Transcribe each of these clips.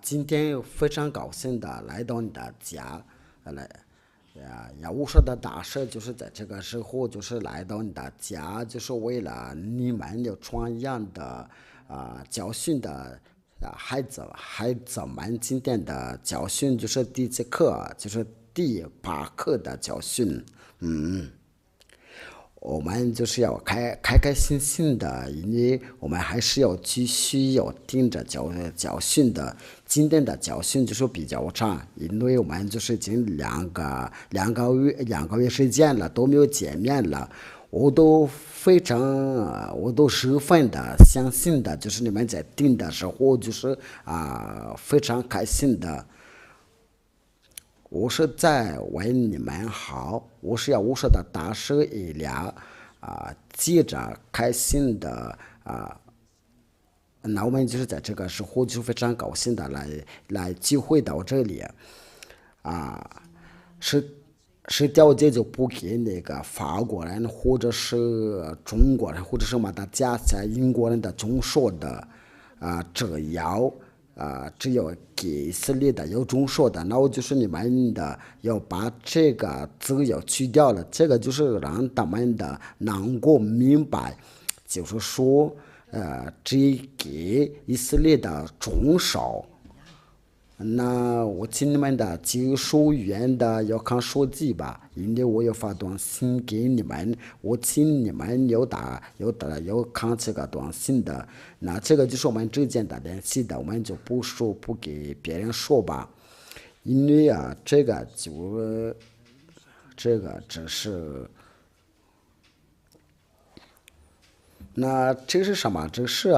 今天非常高兴的来到你的家，来我说的大事就是在这个时候，就是来到你的家，就是为了你们有传扬的教训的孩子们今天的教训就是第几课，就是第8课的教训。我们就是要开心的，因为我们还是要继续要盯着教训的。今天的教训就是比较长，因为我们就是已经两个月时间了，都没有见面了。我都十分的相信的，就是你们在听的时候，就是非常开心的。我是在为你们好，我说的大声一点接着开心的那我们就是在这个时候就非常高兴的来聚会到这里是是条件就不给那个法国人或者是中国人或者是马达加斯加英国人的中说的只有给以色列的有中说的，然后就是你们的要把这个字要去掉了，这个就是让他们的能够明白，就是说只给以色列的中少。那我请你们的技术员的要看手机吧，因为我要发短信给你们，我请你们要看这个短信的。那这个就是我们之间的联系的，我们就不给别人说吧，因为这个只是。那这是什么？这是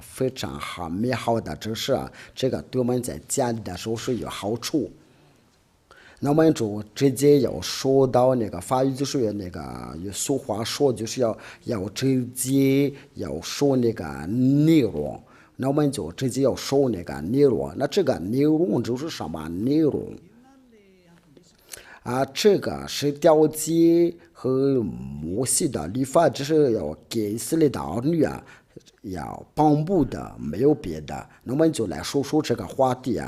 非常好美好的知识这个对我们在家里的时候是有好处。那我们就直接要说到那个法语，就是有那个有俗话说，就是要直接要说那个内容。那我们就直接要说那个内容。那这个内容就是什么内容？这个是调解和摩西的律法，只是要给以色列的儿女要帮助的，没有别的。那我们就来说说这个话题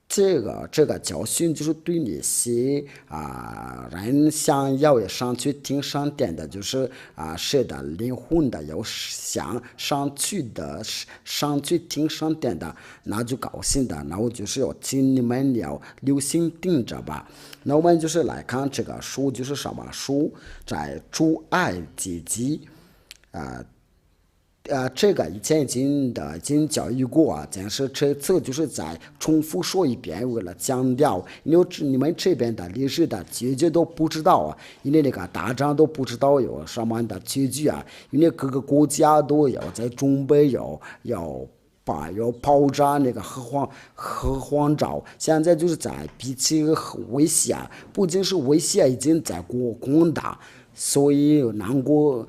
这个教训就是对那些人想要上去听上天的，就是谁的灵魂的要想上去听上天的，那就高兴的。那我就是要请你们要留心听着吧。那我们就是来看这个书，就是什么书，在主爱自己这个以前已经教育过但是这次就是再重复说一遍，为了强调，因为你们这边的历史的结局都不知道因为那个大战都不知道有什么的结局因为各个国家都要在准备要爆炸那个核黄罩，现在就是在比起威胁，不仅是威胁已经在广大。所以能够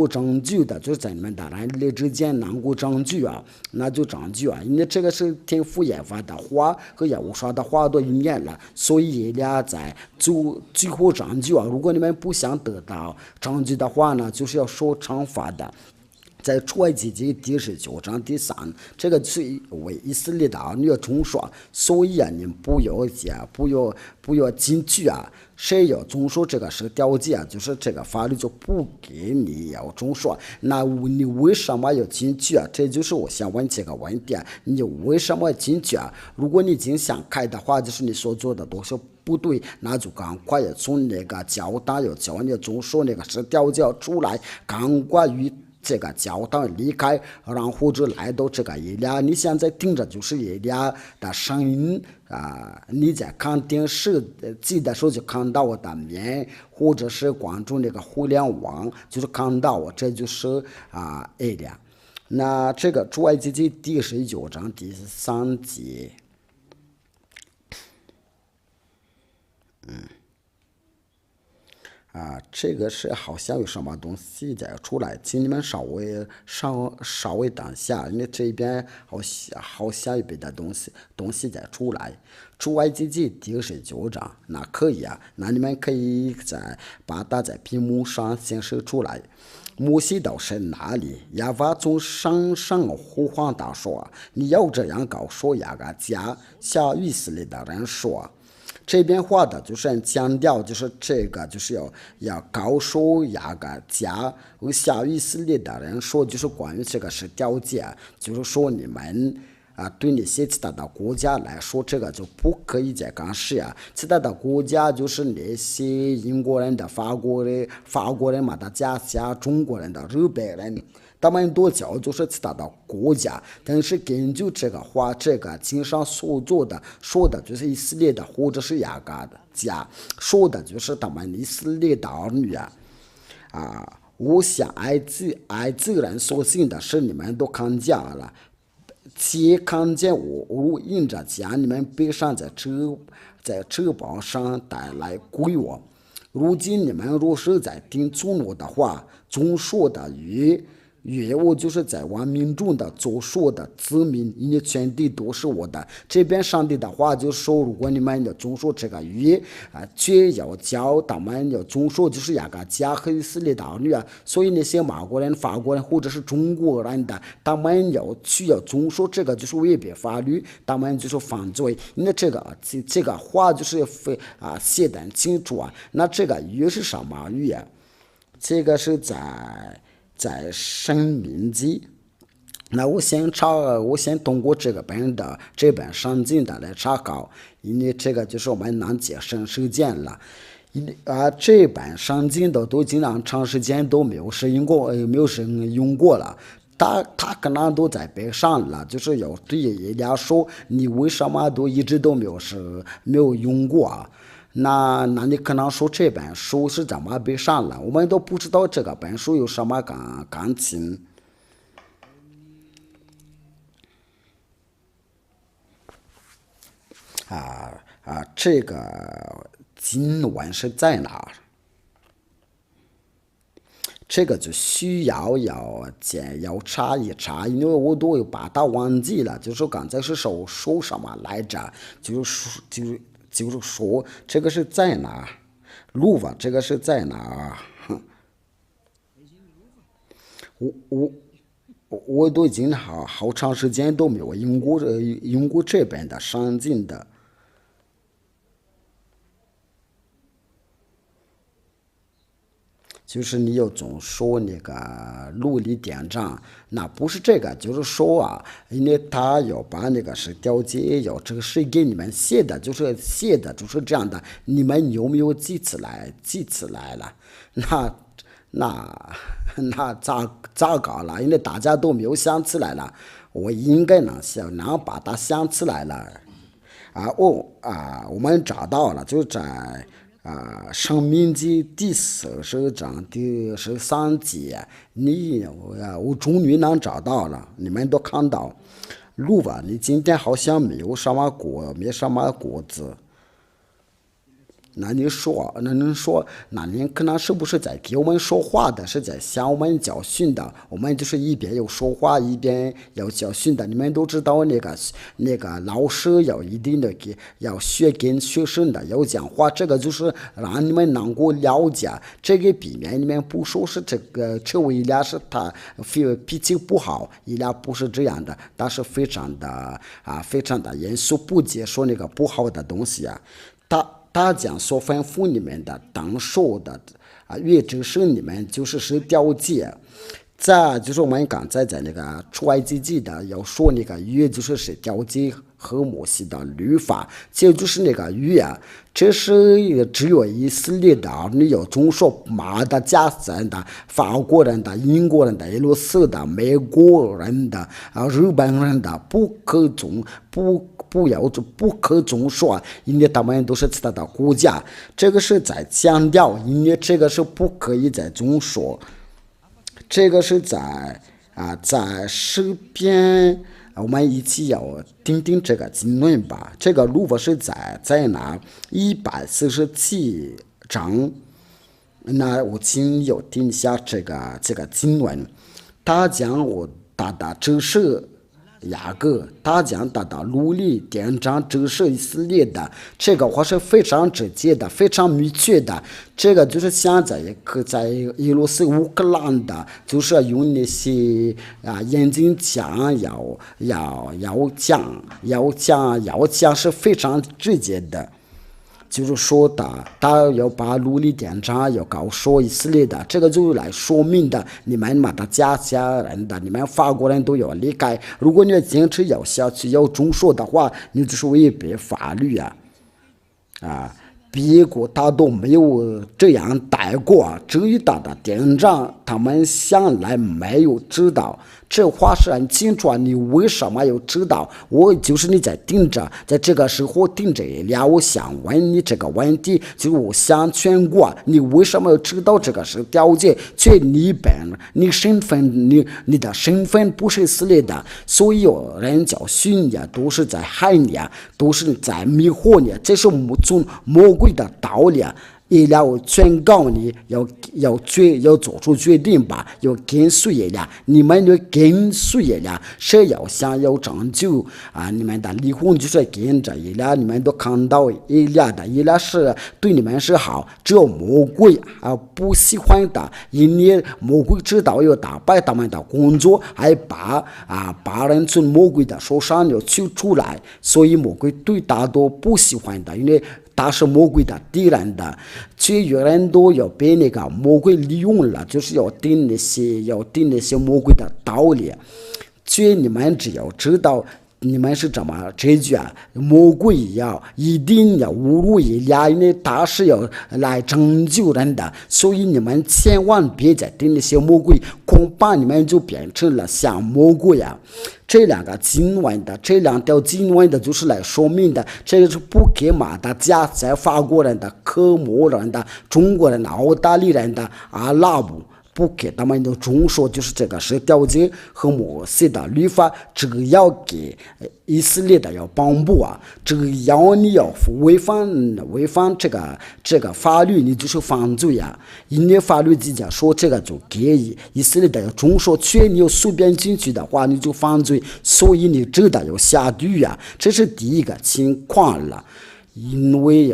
证据的，就是在你们人类之间能够证据那就证据因为这个是天赋研发的话和业务上的话都应验了，所以俩在最后证据如果你们不想得到证据的话呢，就是要受惩罚的。在出埃及记第19章第3，这个是为以色列的儿女中说，所以你不要进去谁要遵守这个是条件就是这个法律就不给你要遵守。那你为什么要进去这就是我想问这个问题你为什么要进去如果你已经想开的话，就是你所做的东西不对，那就赶快要从那个教堂要叫你遵守那个是条件出来，赶快与这个教堂离开，然后就来到这个伊利亚。你现在听着就是伊利亚的声音你在看电视机的时候就看到我的面，或者是关注那个互联网，就是看到我，这就是伊利亚。那这个出埃及记第19章第3节。这个是好像有什么东西在出来，请你们稍微等下，因为这边好像有别的东西在出来。出埃及记第19章，那可以那你们可以把它在屏幕上显示出来。摩西到神那里，亚法从山上呼唤他说：“你要这样告诉雅各家向以色列的人说。”这边话的就是强调，就是这个就是要告诉雅各家和向以色列的人说，就是关于这个是条件，就是说你们。对那些其他的国家来说，这个就不可以再干涉啊。其他的国家就是那些英国人的、法国人嘛的家乡、中国人的、日本人，他们都叫就是其他的国家。但是根据这个话，这个经上所做的说的就是以色列的或者是雅各的家，说的就是他们以色列的儿女我想爱自人所信的事，你们都看见了。且看见我因着将你们背上在翅膀上带来归我。如今你们若是在听从我的话，总说的越我就是在万民中的所说的子民，因为全地都是我的。这边上帝的话就说，如果你们要总说这个约却要教他们要总说就是雅各家和以色列的儿女所以那些马国人、法国人或者是中国人的，他们要总说这个就是违背法律，他们就是犯罪。因为这个话就是写得很清楚那这个约是什么约这个是在生命记，那我先通过这本圣经的来查考，因为这个就是我们能节省时间了。这本圣经都经常长时间都没有使用过了。他可能都在背上了，就是有对人家说你为什么都一直都没有用过那你可能说这本书是怎么背上了？我们都不知道这个本书有什么感情这个经文是在哪儿？这个就需要查一查，因为我都把它忘记了。就是刚才是说什么来着？就是说这个是在哪？路吧，这个是在哪？我都已经好长时间都没有用过这边的圣经的。就是你要总说那个陆里点账，那不是这个，就是说因为他要把那个是调解，这个是给你们写的就是这样的，你们有没有记起来了？那咋搞了？因为大家都没有想起来了，我应该能把它想起来了。我们找到了，就在。生命记第40章第13节，我终于能找到了，你们都看到。路吧，你今天好像没什么果子。那你说，那你可能是不是在给我们说话的，是在向我们教训的？我们就是一边要说话，一边要教训的。你们都知道那个老师要一定的要跟学生的要讲话，这个就是让你们能够了解，这个避免你们不说是这位俩是他脾气不好，伊俩不是这样的，但是非常的严肃，不接受那个不好的东西他讲所吩咐你们的当受的约只是你们就是调解。再就是我们刚才在那个出埃及记的要说那个约就是调解和摩西的律法，这就是那个约这是只有以色列的儿女要遵守马的、加斯人的、法国人的、英国人的、俄罗斯的、美国人的日本人的不可总说，因为他们都是其他的国家，这个是在强调，因为这个是不可以再总说。这个是在诗篇，我们一起要听听这个经文吧。这个路法是在哪？147章。那我请要听一下这个经文。他讲我大大只是雅各，他将达到奴隶典章指示以色列的，这个话是非常直接的，非常明确的。这个就是现在在俄罗斯乌克兰的，就是用那些眼镜枪要讲是非常直接的。就是说他要把奴隶典章要告诉以色列的，这个就来说明的，你们马达加斯加人的，你们法国人都要离开。如果你坚持要下去要中说的话，你就是违背法律别国他都没有这样带过，至于他的典章，他们向来没有知道。这话是很清楚，你为什么要知道？我就是你在盯着，在这个时候盯着了。我想问你这个问题，就是我想全国，你为什么要知道这个是条件？却你的身份不是撕裂的，所以有人教训你都是在害你都是在迷惑你，这是从魔鬼的道理医疗劝告你要做出决定吧，要跟随你们要跟随谁要想要拯救你们的离婚就是跟着你们都看到的是对你们是好，只有魔鬼不喜欢的，因为魔鬼知道要打败他们的工作，还把人从魔鬼的手上要取出来，所以魔鬼对大多不喜欢的，因为他是魔鬼的敌人的，却有人都要被那个魔鬼利用了，就是要定那些魔鬼的道理。却你们只要知道你们是怎么这句魔鬼一定要侮辱因为他是要来拯救人的，所以你们千万别再听那些魔鬼，恐怕你们就变成了像魔鬼这两条经文的就是来说明的，这个是不给马达加斯加法国人的、科摩人的、中国人的、澳大利亚人的、阿拉伯不给他们的中说，就是这个是条件和摩西的律法，这个要给以色列的要帮助这个要你要违反这个法律，你就是犯罪因为法律之下说这个就给以色列的要中说，却你要随便进去的话，你就犯罪，所以你知道要下地狱这是第一个情况了。因为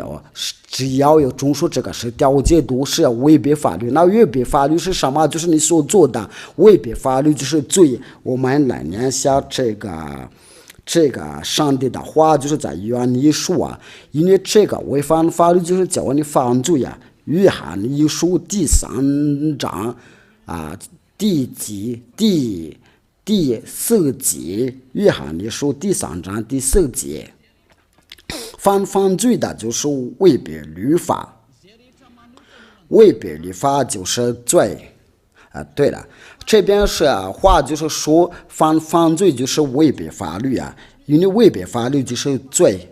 只要有中说这个是条件都是要违背法律，那违背法律是什么？就是你所做的违背法律就是罪。我们来念下这个上帝的话，就是在约翰一书因为这个违反法律就是叫你犯罪约翰一书第3章第4节，约翰一书第3章第4节。犯罪的就是违背律法，违背律法就是罪对了，这边是话就是说犯罪就是违背法律因为违背法律就是罪。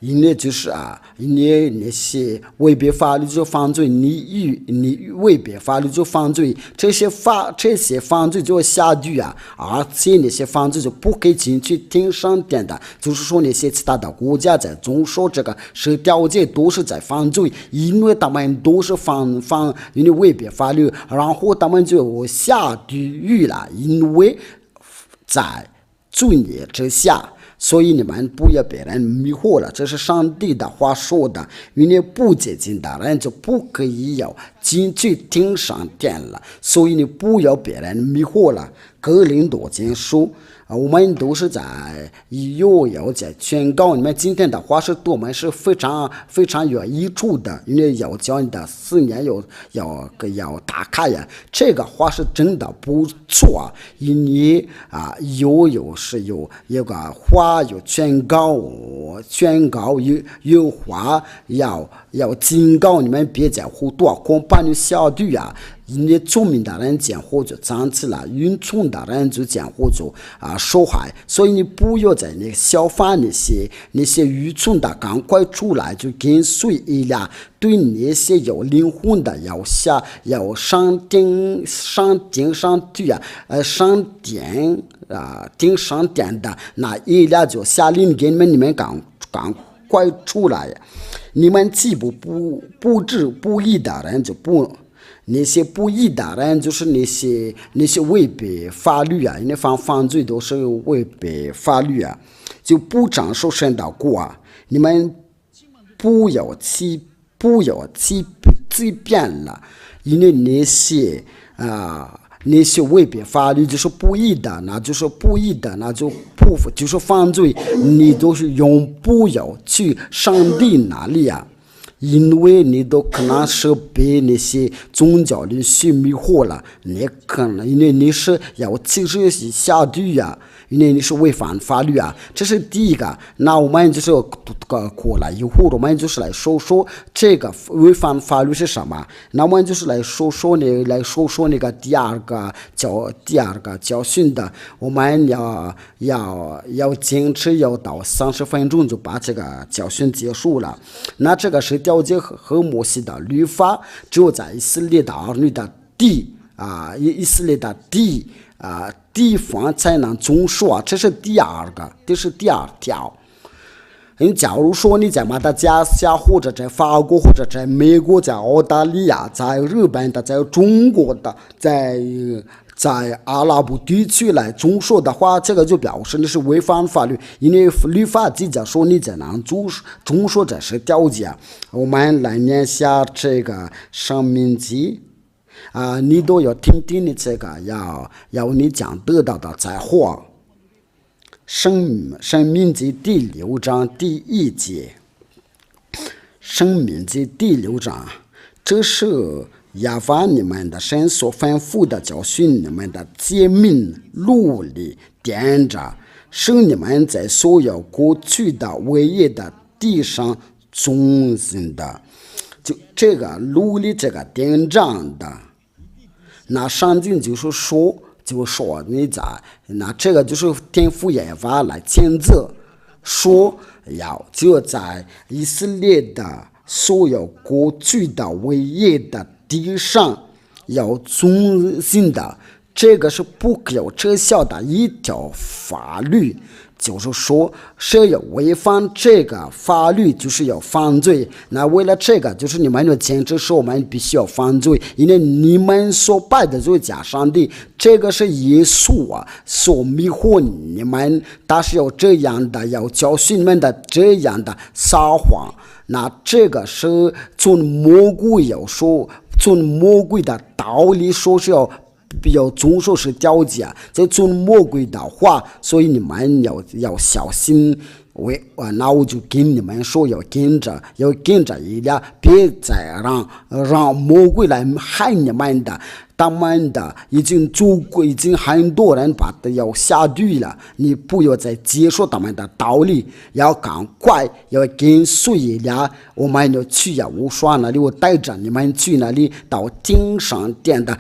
因为就是因为那些违背法律就犯罪，你违背法律就犯罪，这些犯罪就下地狱而且那些犯罪就不可以进去听上殿的，就是说那些其他的国家在中说这个是条件都是在犯罪，因为他们都是因为违背法律，然后他们就下地狱了，因为在罪孽之下。所以你们不要被人迷惑了，这是上帝的话说的，因为不接近的人就不可以进去听上殿了，所以你不要被人迷惑了。哥林多前书我们都是在要在宣告你们今天的话是对我们是非常非常有益处的，因为要教你的4年要打开这个话是真的不错因为有个话有宣告有话要警告你们别再糊涂，恐怕你下地狱因为聪明的人讲或者长起来，愚蠢的人就讲或者受害，所以你不要在那效法那些愚蠢的，赶快出来就跟随对那些有灵魂的要上顶上殿的，那就下令给你们赶快出来。你们既不义的人就那些不义的人，就是那些违背法律啊，因为犯罪都是违背法律啊，就不长受神的国。你们不要欺骗了，因为那些违背法律就是不义的，那就是不义的，那就是犯罪，你都是永不要去上帝那里啊。因为你都可能是被那些宗教领袖迷惑了，你可能因为你是要其实下地啊，因为你是违反法律啊，这是第一个。那我们就是过来以后，我们就是来说说这个违反法律是什么。那我们就是来说说那个第二个教训的，我们要坚持要到30分钟就把这个教训结束了。那这个是调节和摩西的律法，只有在以色列的儿女的以色列的地方才能遵守，这是第二条。假如说你在马达加斯加或者在法国或者在美国在澳大利亚在日本的在中国的在阿拉伯地区来遵守的话，这个就表示你是违反法律，因为律法直接说你在哪遵守这是条件。我们来念下这个申命记你都要听你这个要你讲得到的灾祸。申命记第6章第1节，申命记第6章，这是耶和华你们的神所吩咐的教训你们的诫命律例典章，使你们在所有过去的伟业的地上遵行的。就这个律例这个典章的，那上经就是说你在那这个就是天父耶和华来谴责，说就在以色列的所有过去的伟业的地上要遵行的，这个是不可有撤销的一条法律。就是说谁要违反这个法律就是要犯罪。那为了这个就是你们要坚持说我们必须要犯罪，因为你们所拜的就是假上帝，这个是耶稣所迷惑你们，但是要这样的要教训你们的这样的撒谎。那这个是从魔鬼的道理说是要遵守是条件，这从魔鬼的话，所以你们要小心。那我就跟你们说要跟着一点，别再让魔鬼来害你们的。他们的已经很多人把他要下地了，你不要再接受他们的道理，要赶快要跟随一点。我们要去无双那里，我带着你们去那里，到天上殿的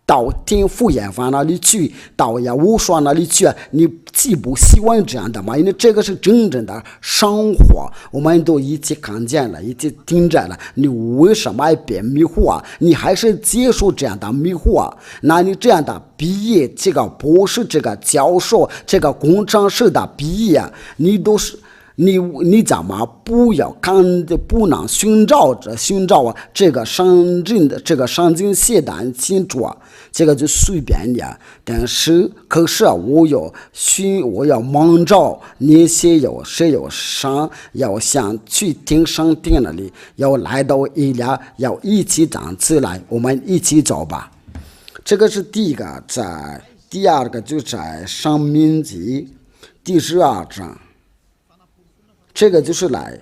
到天父耶和华那里去，到无双那里去，你既不希望这样的吗？因为这个是真正的生活，我们都一起看见了，一起听见了。你为什么别迷惑你还是接受这样的迷惑那你这样的毕业，这个博士，这个教授，这个工程师的毕业，你都是。你怎么不能寻找这个上经写的很清楚这个就随便的。但是可是我要忙着那些谁有上要想去听上帝那里，要来到一俩，要一起站起来，我们一起走吧。这个是第一个，第二个就在申命记第12章。这个就是来，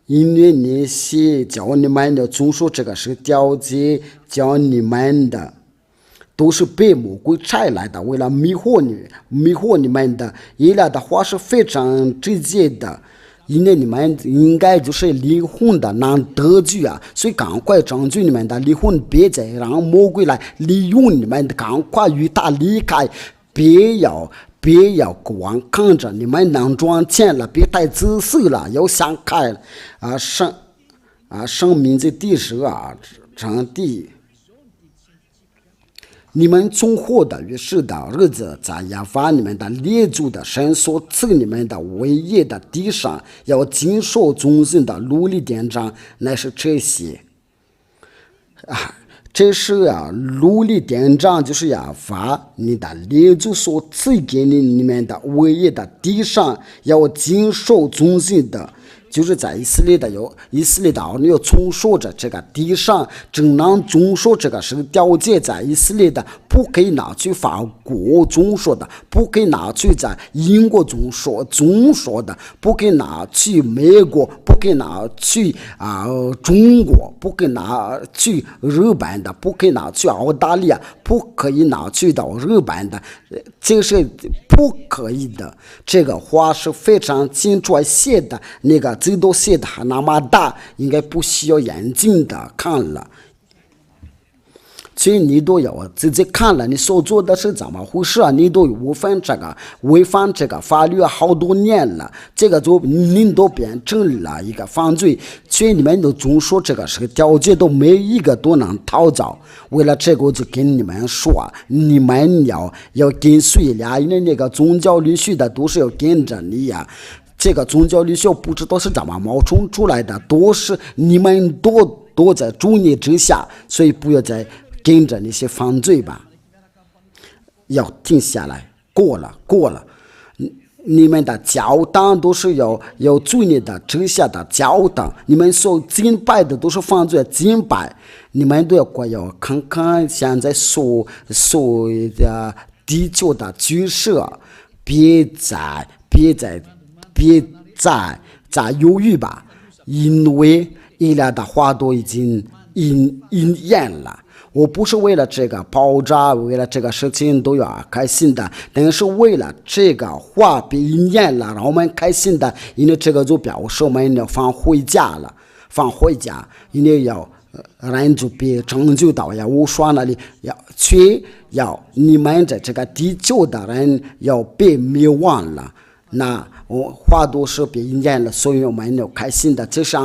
因为那些教你们的遵守这个是条件，教你们的都是被魔鬼拆来的，为了迷惑你们的。一来的话是非常直接的，因为你们应该就是离婚的难得救所以赶快争取你们的离婚，别再让魔鬼来利用你们的，赶快与他离开，别要光看着你们能赚钱了，别太自私了，要想开了申命记第12章你们从活的于世的日子，在耶和华你们的列祖的神所赐你们的伟业的地上，要谨守遵行的律例典章，乃是这些这是律例典章，就是罚你的列祖所赐给你们的唯一的地上要经受遵循的。就是在以色列的你要遵守着这个地上正当遵守这个是条件，在以色列的不可以拿去法国遵守的，不可以拿去在英国遵守的，不可以拿去美国，不可以拿去中国，不可以拿去日本的，不可以拿去澳大利亚，不可以拿去到日本的，这是不可以的。这个话是非常清楚写的，那个最多写的还那么大，应该不需要眼睛的看了。所以你都要自己看了，你所做的是怎么回事你都违反这个法律好多年了，这个就你都变成了一个犯罪。所以你们都总说这个是条件，都每一个都能逃走。为了这个，我就跟你们说，你们要跟随了，因为那个宗教律师的都是要跟着你这个宗教律师不知道是怎么冒充出来的，都是你们都在主义之下，所以不要再跟着那些犯罪吧，要停下来，过了。你们的教堂都是有主义的之下的教堂，你们所敬拜的都是犯罪敬拜，你们都要看看现在所的地球的局势，别再犹豫吧，因为一两的话都已经应验了。我不是为了这个爆炸，为了这个事情都要开心的，但是为了这个话被应验了，让我们开心的，因为这个就表示我们要放回家，因为人就被拯救到无双那里，要你们在这个地球的人要被灭亡了，那话都是被应验了，所以我们要开心的，这是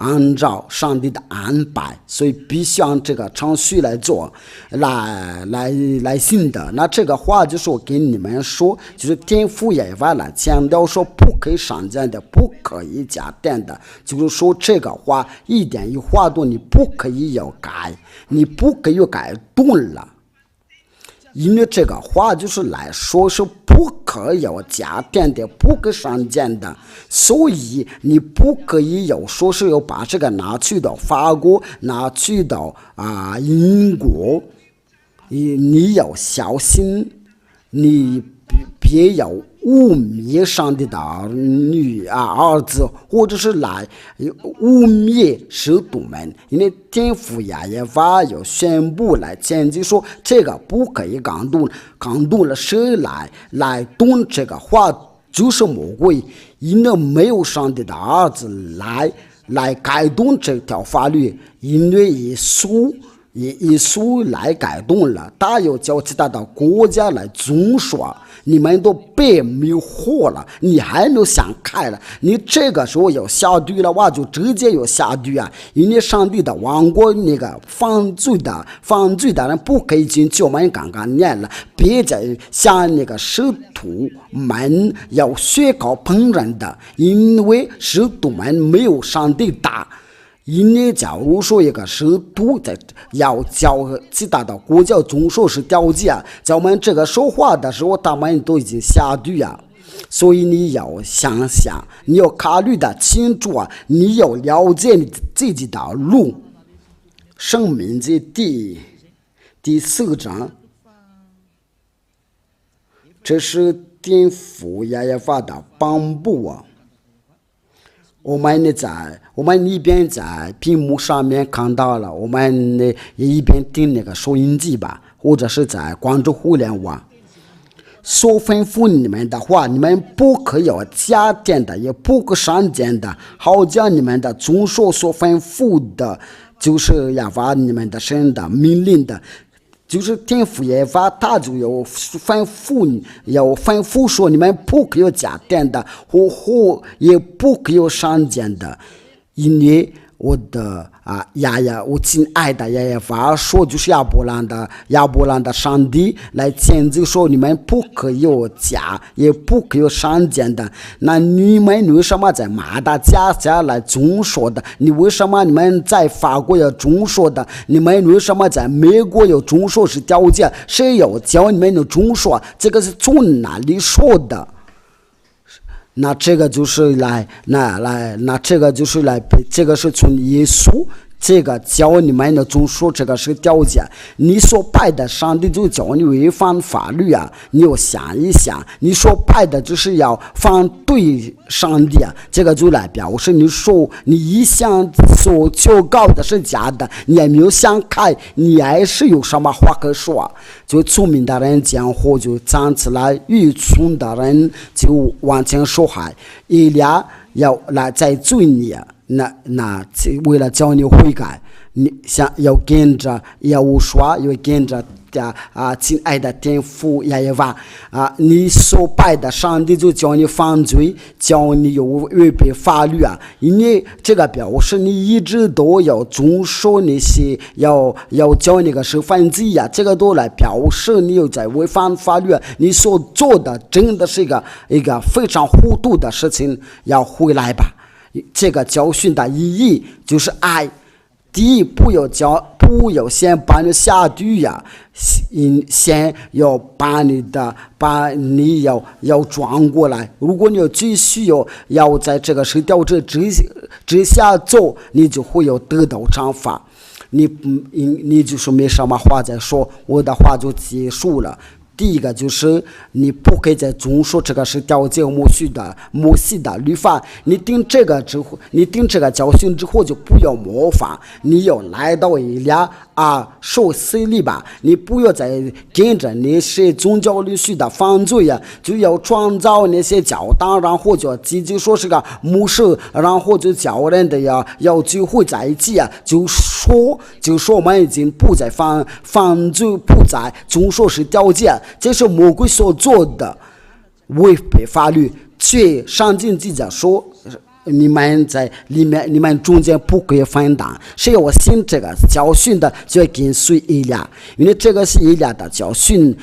按照上帝的安排，所以必须按这个程序来做，来行的。那这个话就是我跟你们说，就是天父也完了强调说不可以上谏的，不可以加点的，就是说这个话一点一话都你不可以要改，你不可以改动了。因为这个话就是来说是不可以有加点的，不可以上谏的，所以你不可以有说是要把这个拿去到法国，拿去到英国，你要小心，你别要污蔑上帝的儿子，或者是来污蔑使徒们，因为天父也要宣布来前进说这个不可以感动了，谁来动这个话就是魔鬼，因为没有上帝的儿子来改动这条法律，因为耶稣来改动了，他又叫其他的国家来遵守，你们都被迷惑了，你还没有想开了，你这个时候要下地了话就直接要下地因为上帝的王国那个犯罪的人不可以进去，我们刚刚念了，别再像那个使徒们要学搞烹饪的，因为使徒们没有上帝大。因为假如说一个使徒要教其他的国家遵守是条件，在我们这个说话的时候，他们都已经下地所以你要想想，你要考虑的清楚你要了解你自己的路。申命记第4章，这是天父耶和华的颁布我们一边在屏幕上面看到了，我们也一边听那个收音机吧，或者是在关注互联网。所吩咐你们的话，你们不可以加点的，也不可删减的，好叫你们的遵守所吩咐的，就是要把你们的神的命令的。就是天父耶和华他就有吩咐说，你们不可以加点的，或也不可以删减的，因为我的爷爷，我亲爱的爷爷法说，就是亚伯兰的上帝来谴责说，你们不可有假，也不可有善见的。那你们为什么在马达加斯加来种说的？你为什么你们在法国有种说的？你们为什么在美国有种说是条件？谁有教你们的种说？这个是从哪里说的？那这个就是这个是从耶稣这个教你们的种说，这个是条件。你所拜的上帝就教你违反法律啊！你要想一想，你所拜的就是要反对上帝啊！这个就来表示你说你一向所求告的是假的，你也没有想开，你还是有什么话可说？就聪明的人讲话就站起来，愚蠢的人就往前说话。以利亚要来再罪你啊！那为了叫你悔改，你想要跟着耶和华，要跟着亲爱的天父耶和华你所拜的上帝就叫你犯罪，叫你有违背法律啊！你这个表示你一直都要遵守那些要叫那个是犯罪啊，这个都来表示你有在违反法律你所做的真的是一个非常糊涂的事情，要回来吧。这个教训的意义就是爱。第一，不要先把你下地狱呀，先要把你要转过来。如果你要继续要在这个十条之下走，你就会有得到惩罚。你就是没什么话再说，我的话就结束了。第一个就是你不可以再遵守这个是条件摩西的律法。你定这个教训之后就不要模仿，你要来到以利亚受洗礼吧。你不要再跟着那些宗教律序的犯罪就要创造那些教堂，然后就自己说是个牧师，然后就叫人的要聚会在一起就说我们已经不再犯罪，不再遵守是条件。这是魔鬼所做的违背法律，却上帝记者说你们在里面，你们中间不可以分担。谁要信这个教训的，就要跟随以利亚，因为这个是以利亚的教训。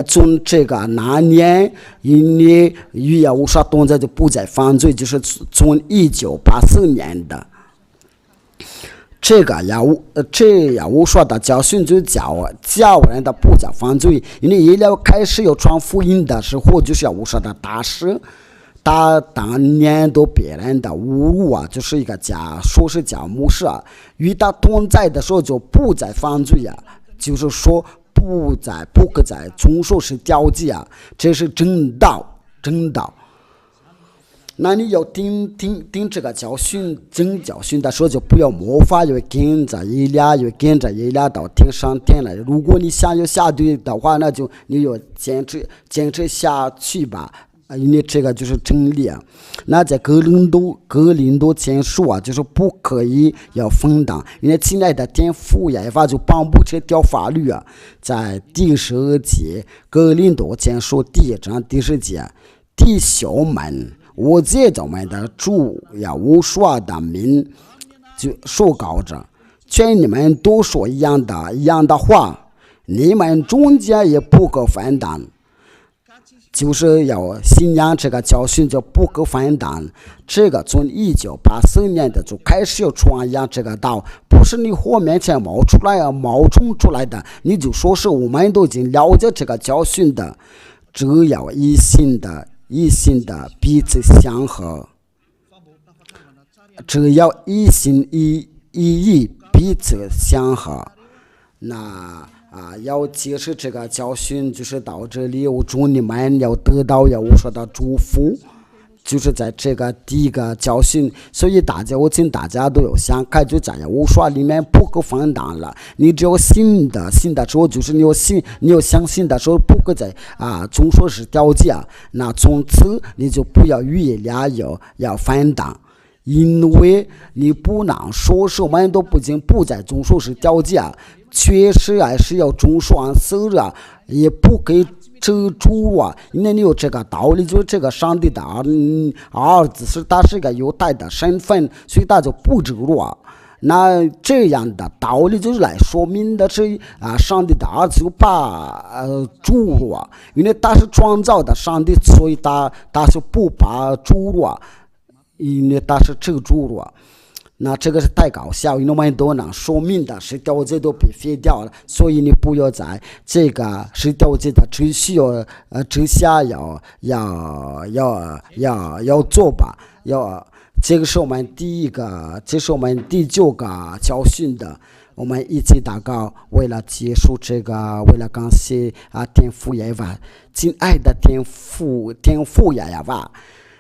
从这个那年，因为与耶和华同在就不再犯罪，就是从1984年的。这耶和华的教训就教人的不再犯罪，因为以利亚开始要传福音的时候，就是耶和华的大事。他当年都别人的侮辱就是一个说是假牧师与他同在的时候就不再犯罪就是说不可再遵守是条件这是正道。那你要听这个真教训的时候，就不要模仿，要跟着以利亚到天上天来。如果你想要下地的话，那就你要坚持下去吧。因为这个就是真理那在哥林多前书就是不可以要分担，因为亲爱的天父耶和华就颁布这条法律在第12节，哥林多前书第1章第10节，弟兄们，我借着我们的主耶和华的名就说告着，劝你们都说一样的话，你们中间也不可分担。就是要信仰这个教训，就不可分担。这个从1984年的就开始要传扬这个道，不是你火面前冒充出来的，你就说是我们都已经了解这个教训的。只要一心的彼此相合，只要一心一意彼此相合，那要接受这个教训，就是到这里，我祝你们要得到无数的祝福，就是在这个第一个教训。所以我请大家都有想开，就在无数里面不可分担了。你只有信的时候，就是你有相信的时候，不可在总说是条件，那从此你就不要与俩要分担。因为你不能说是我们都不在总说是条件，确实还是要总说按责任，也不给遮住因为你有这个道理，就是这个上帝的儿子是他是个犹太的身份，所以他就不遮住那这样的道理就是来说明的是上帝的儿子就把主因为他是创造的上帝，所以他是不把主因为他是这个主那这个是太搞笑，因为我们都能说明的是条件都被废掉了，所以你不要在这个是条件的之下要做吧，这个是我们这是我们第9个教训的。我们一起祷告，为了结束这个，为了感谢天父耶和华，亲爱的天父耶和华，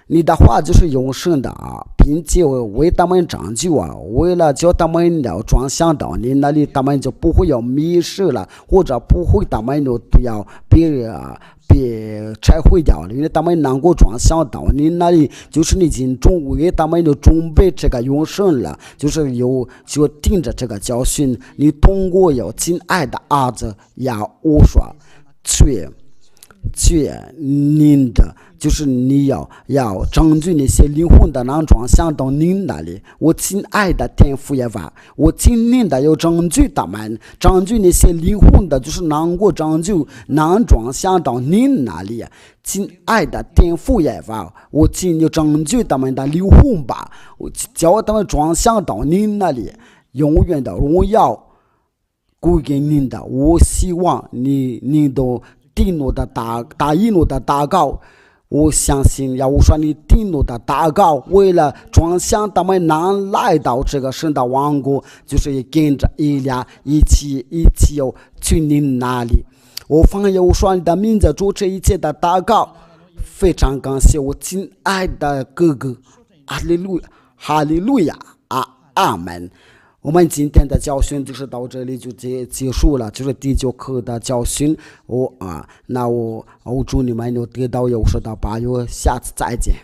你的话就是永生的并且为他们拯救为了叫他们要转向到你那里，他们就不会有迷失了，或者不会他们都要被拆毁掉了，因为他们能够转向到你那里，就是你已经为他们就准备这个永生了，就盯着这个教训，你通过有亲爱的儿子要我说确您的，就是你要拯救那些灵魂的能转向到您那里。我亲爱的天父耶和华，我尽力的要拯救他们，拯救那些灵魂的，就是能够拯救能转向到您那里。亲爱的天父耶和华，我尽力拯救他们的灵魂吧，我叫他们转向到您那里，永远的荣耀归给您的。我希望您都听我的答应我的祷告，我相信我说你听我的祷告，为了转向他们能来到这个神的王国，就是也跟着一起去您那里。我奉耶和华你的名字做这一切的祷告，非常感谢我亲爱的哥哥，哈利路亚阿门。我们今天的教训就是到这里就结束了，就是第9课的教训。那我祝你们有得到有收到吧，下次再见。